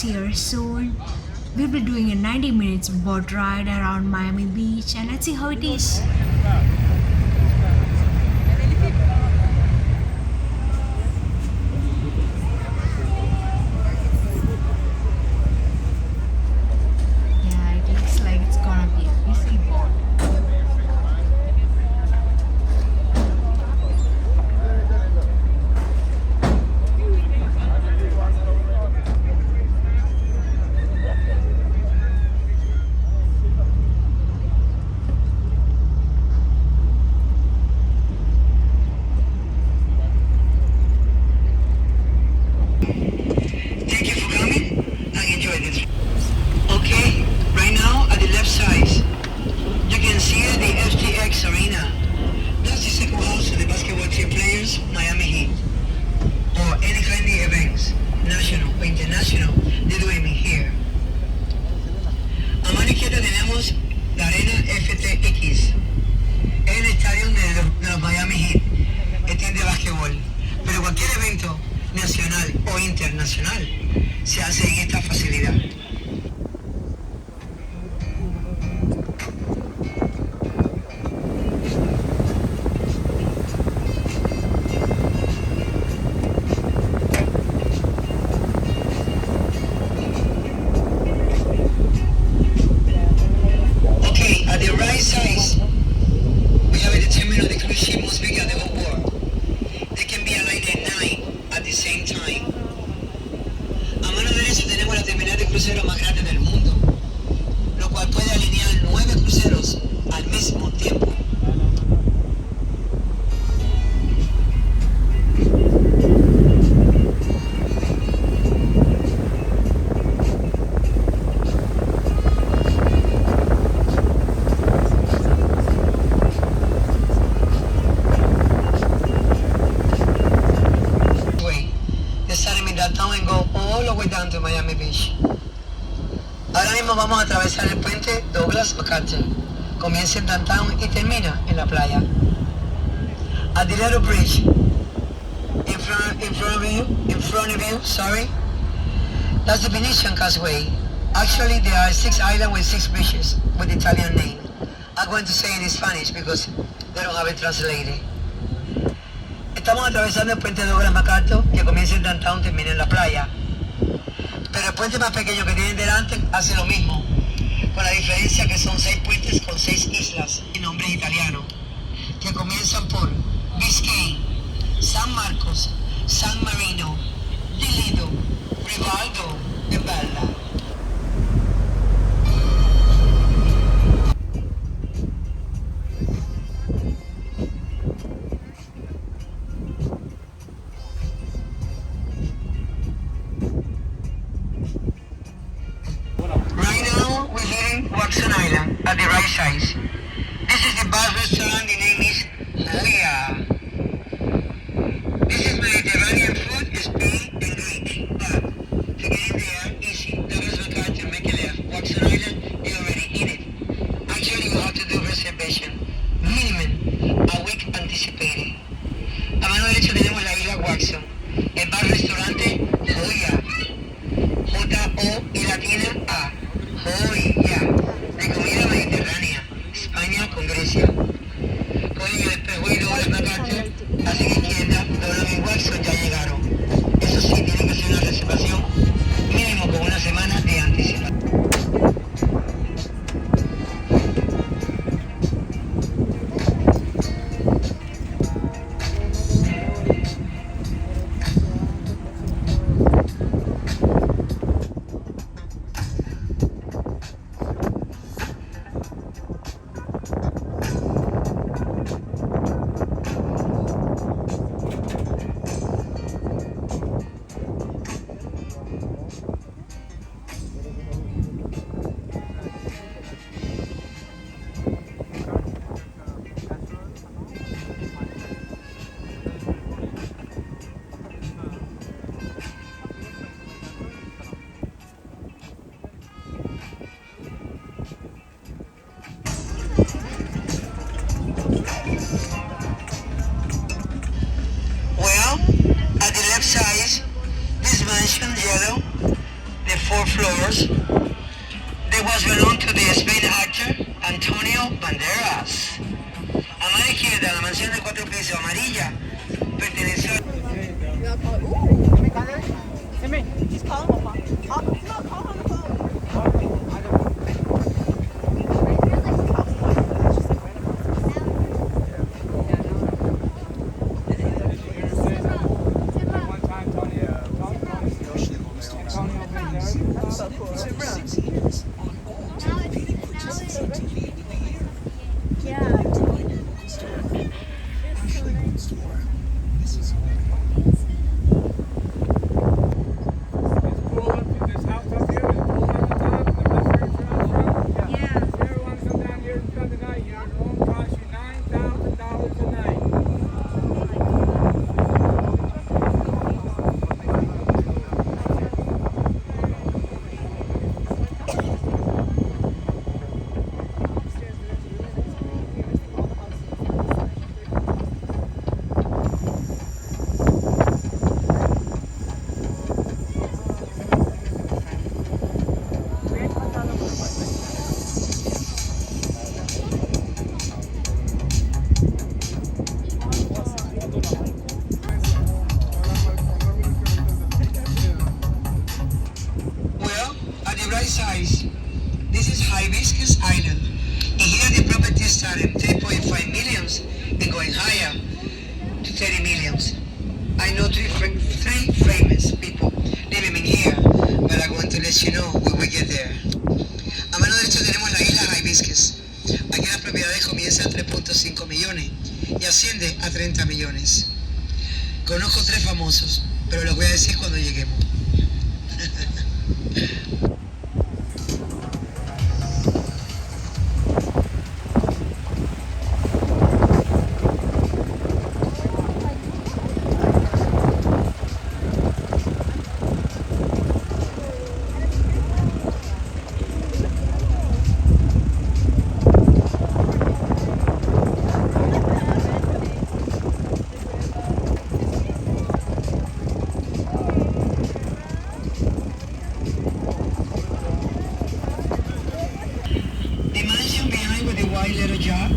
Here soon. We'll be doing a 90 minutes boat ride around Miami Beach and let's see how it is. Yeah, it looks like it's gonna be a busy boat. Nacional o internacional se hace en esta facilidad. Okay, at the right size, we have a terminal the cruise ship most big at the whole world. They can be aligned at 9 at the same time. A mano derecha tenemos la terminal de crucero más grande del mundo, lo cual puede alinear 9 cruceros al mismo tiempo. Miami Beach. Ahora mismo vamos a atravesar el puente Douglas MacArthur. Comienza en downtown y termina en la playa. At the little bridge in front of you, sorry, that's the Venetian Causeway. Actually, there are 6 islands with 6 bridges with Italian name. I'm going to say it in Spanish because they don't have it translated. Estamos atravesando el puente Douglas MacArthur que comienza en downtown y termina en la playa. Pero el puente más pequeño que tienen delante hace lo mismo, con la diferencia que son 6 puentes con 6 islas y nombres italianos, que comienzan por Biscayne, San Marcos, San Marino, Di Lido, Rivaldo y Bella. At the right size. This is the bar restaurant, the name is Hoya. This is Mediterranean food, Spain and Greek, but to get in there, easy. Douglas MacArthur, make a left, Watson Island, you already in it. Actually, you have to do reservation, minimum, a week anticipated. A mano derecha tenemos la isla Watson, el bar restaurante Hoya, J-O y latina A, Hoya. De comida mediterránea, I know three famous people living in here, but I'm going to let you know when we get there. A mano derecha tenemos la isla Hibiscus. Aquí las propiedades comienzan en 3.5 millones y asciende a 30 millones. Conozco tres famosos, pero los voy a decir cuando lleguemos. Yacht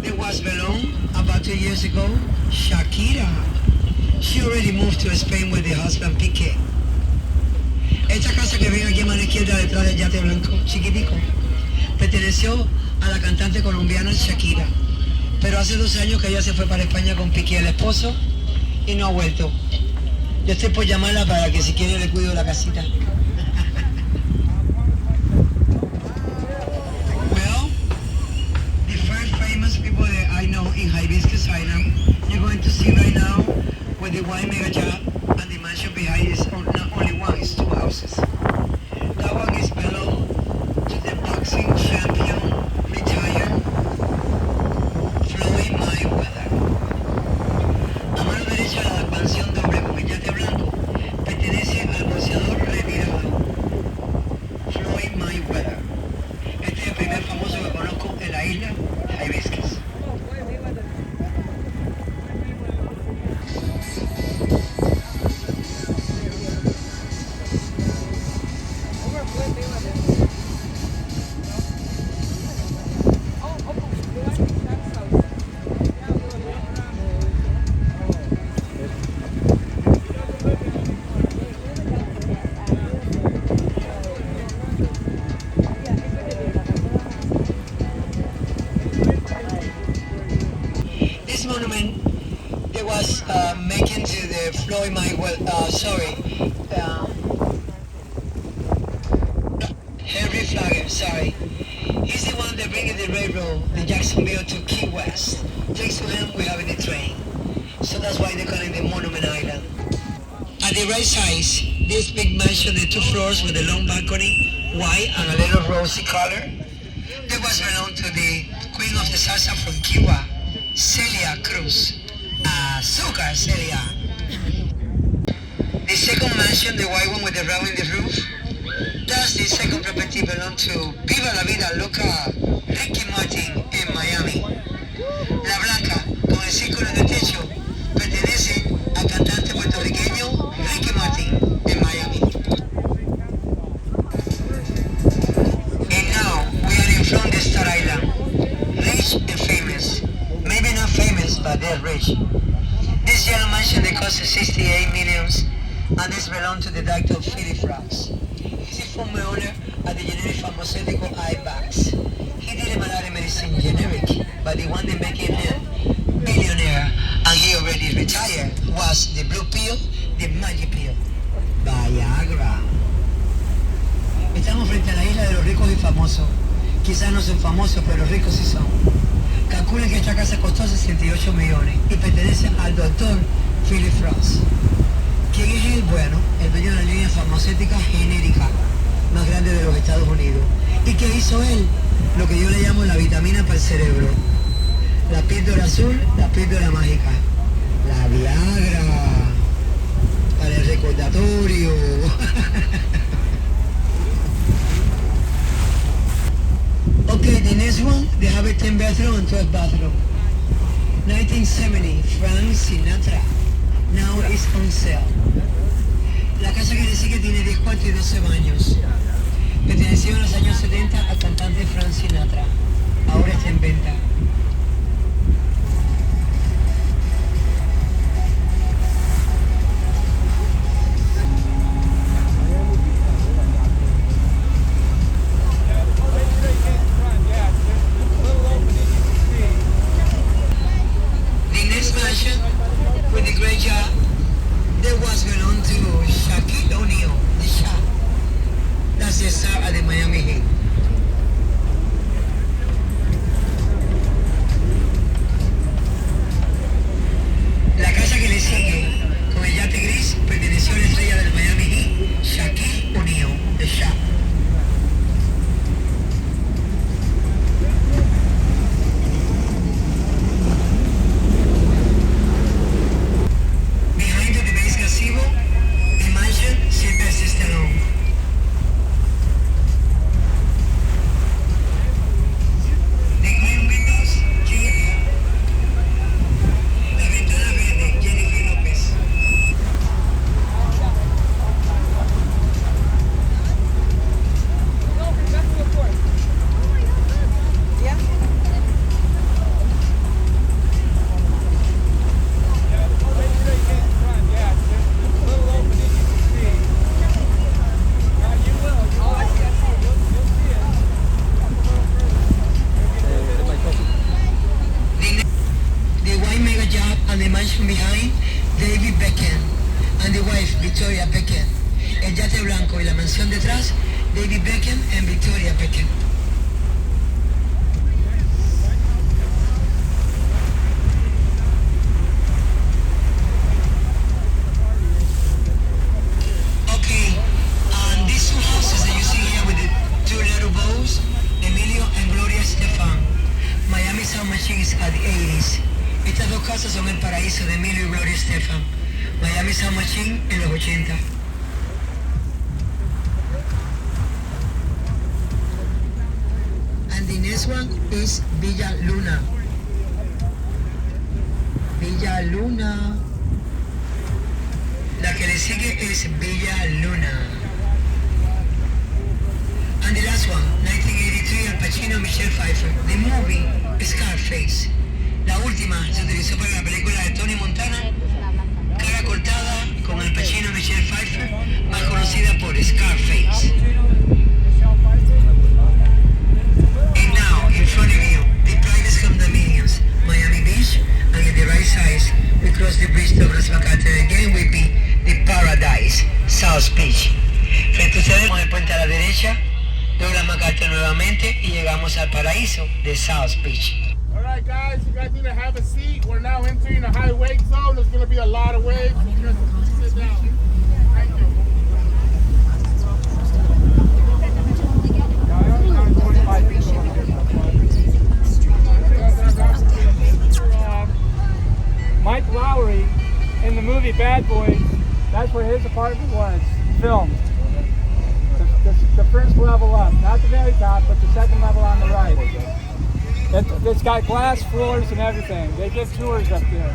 that was belong about 2 years ago, Shakira. She already moved to Spain with her husband Piqué. Esta casa que ven aquí a mano izquierda detrás del yate blanco, chiquitico, perteneció a la cantante colombiana Shakira. Pero hace 2 años que ella se fue para España con Piqué, el esposo, y no ha vuelto. Yo estoy por llamarla para que si quiere le cuido la casita. I know in Hibiscus Island, you're going to see right now with the wine mega yacht and the mansion behind is not only one, it's 2 houses. That one is belong to the boxing champion, retired, Floyd Mayweather. A mano derecha la mansión doble con el yate blanco pertenece al boxeador retirado, Floyd Mayweather. Este es el primer famoso que conozco en la isla Hibiscus. Monument that was making to the Floyd Mayweather, Henry Flagger, sorry. He's the one that bringing the railroad, the Jacksonville to Key West. Thanks to him, we're having the train. So that's why they call it the Monument Island. At the right size, this big mansion, the 2 floors with a long balcony, white and a little rosy color, that was belong to the Queen of the Salsa from Cuba, Celia Cruz. Azúcar, Celia. The second mansion, the white one with the round in the roof, that's the second property belong to Viva la Vida Loca Ricky Martin en Miami. La blanca, con el círculo en el techo, pertenece al cantante puertorriqueño Ricky Martin en Miami. And now, we are in front of the Star Island, rich and famous. Maybe not famous, but they're rich. This yellow mansion, they cost 68 millions, and this belongs to the doctor Philip Ross. He's a former owner of the generic pharmaceutical eye bags. He didn't malaria medicine generic, but the one that making him billionaire, and he already retired, was the blue pill, the magic pill, Viagra. Estamos frente a la isla de los ricos y famosos. Quizás no son famosos, pero ricos sí son. Calculen que esta casa costó 68 millones y pertenece al doctor Philip Ross. ¿Quién es él? Bueno, el dueño de la línea farmacéutica genérica más grande de los Estados Unidos. ¿Y qué hizo él? Lo que yo le llamo la vitamina para el cerebro. La píldora azul, la píldora mágica. La Viagra. Para el recordatorio. Okay, the next one, they have a 10 bedroom and 12 bathroom. 1970, Frank Sinatra. Now it's on sale. La casa quiere decir que tiene 10 cuartos y 12 baños. Perteneció en los años 70 al cantante Frank Sinatra. Ahora está en venta. With the great yacht from behind, David Beckham, and the wife, Victoria Beckham. El yate blanco y la mansión detrás, David Beckham and Victoria Beckham. Okay, these two houses that you see here with the two little bows, Emilio and Gloria Stefan. Miami Sound Machines at the 80s. Estas dos casas son el paraíso de Emilio y Gloria Stefan. Miami Sound Machine en los 80. And the next one is Villa Luna. Villa Luna. La que le sigue es Villa Luna. And the last one, 1983, Al Pacino, Michelle Pfeiffer. The movie Scarface. La última se utilizó para la película de Tony Montana, Cara cortada, con Al Pacino, Michelle Pfeiffer, más conocida por Scarface. And now, in front of you, the brightest condominiums, Miami Beach, and in the right side, we cross the bridge to Bras Bacate, and again will be the Paradise, South Beach. Frente a ustedes, con el puente a la derecha, Douglas MacArthur nuevamente y llegamos al paraíso de South Beach. Alright guys, you guys need to have a seat. We're now entering a high wave zone. There's going to be a lot of waves. Just sit down. Thank you. Mike Lowry in the movie Bad Boys, that's where his apartment was filmed. The first level up, not the very top, but the second level on the right. It's got glass floors and everything. They give tours up there.